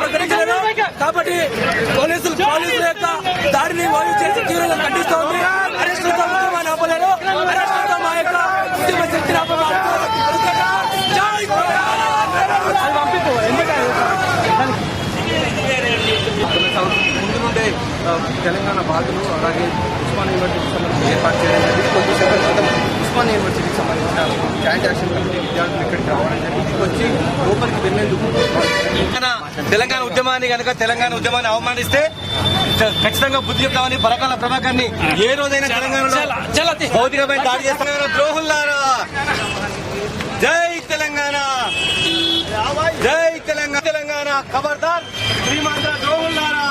సహకరించలేదు. కాబట్టి పోలీసుల యొక్క దాడిని వాయు చేసి తీవ్రంగా ఖండిస్తోంది. అరెస్టులతో ఉద్యమాన్ని ఆపలేదు. అరెస్టులతో మా యొక్క ఉద్యమ శక్తిని ఆపలేదు. ముందు నుండే తెలంగాణ బాధలు అలాగే ఉస్మానియా యూనివర్సిటీకి సంబంధించి ఏర్పాటు చేయడం జరిగింది. కొద్దిసేపటి క్రితం ఉస్మానియా యూనివర్సిటీకి సంబంధించిన జాయింట్ యాక్షన్ కమిటీ విద్యార్థులు ఇక్కడికి రావడం జరిగింది. వచ్చి లోపలికి వెళ్లేందుకు తెలంగాణ ఉద్యమాన్ని కనుక తెలంగాణ ఉద్యమాన్ని అవమానిస్తే ఖచ్చితంగా బుద్ధి చెప్తామని పరకాల ప్రభాకర్ ని ఏ రోజైనా తెలంగాణలో భౌతికమైన దాడి చేస్తున్నారు. ద్రోహుల్లారా, జై తెలంగాణ, జై తెలంగాణ, తెలంగాణ ఖబర్దార్, శ్రీమాంధ్ర ద్రోహుల్లారా.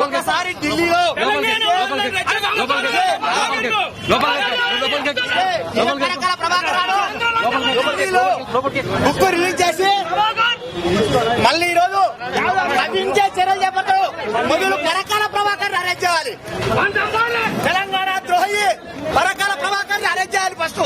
ఒకసారి ఢిల్లీలో బుక్ రిలీజ్ చేసి మళ్ళీ ఈ రోజు లభించే చర్యలు చేపట్టారు. మొదలు పరకాల ప్రభాకర్ అరెస్ట్ చేయాలి. తెలంగాణ ద్రోహి పరకాల ప్రభాకర్ అరెస్ట్ చేయాలి ఫస్ట్.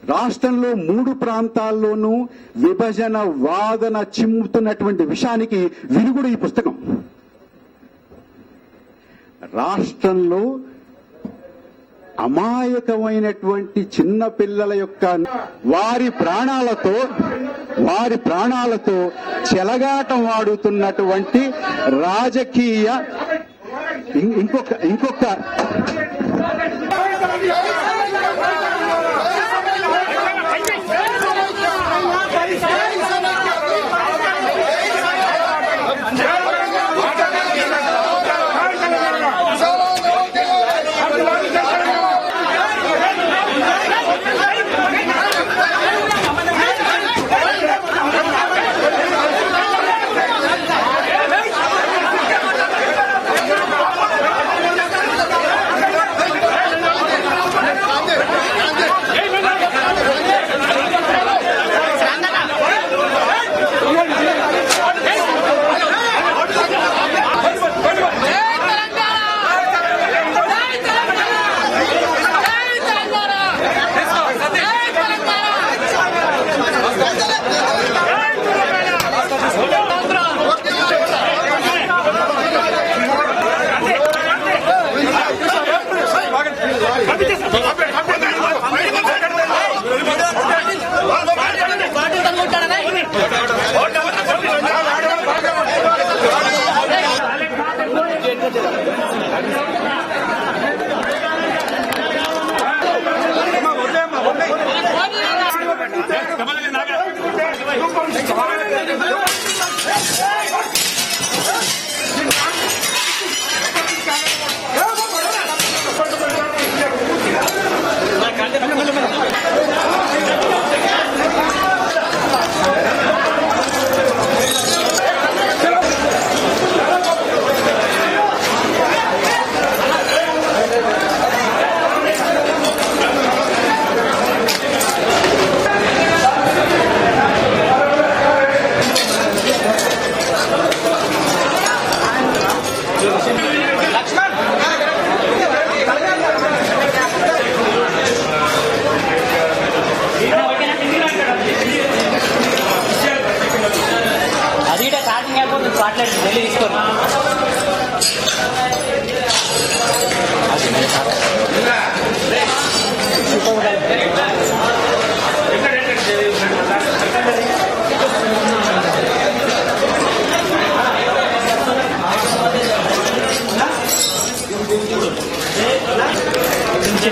రాష్ట్రంలో 3 ప్రాంతాల్లోనూ విభజన వాదన చిమ్ముతున్నటువంటి విషయానికి విరుగుడు ఈ పుస్తకం. రాష్ట్రంలో అమాయకమైనటువంటి చిన్న పిల్లల యొక్క వారి ప్రాణాలతో చెలగాటం ఆడుతున్నటువంటి రాజకీయ ఇంకొక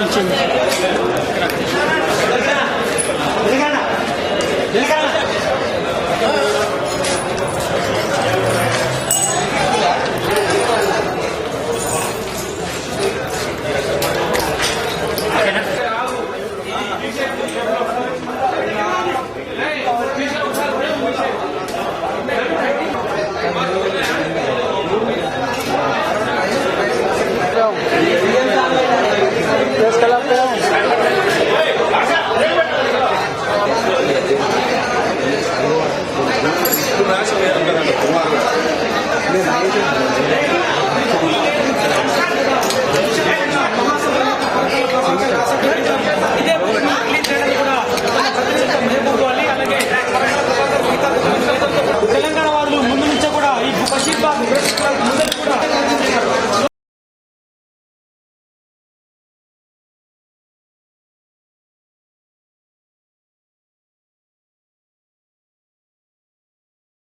చిన్న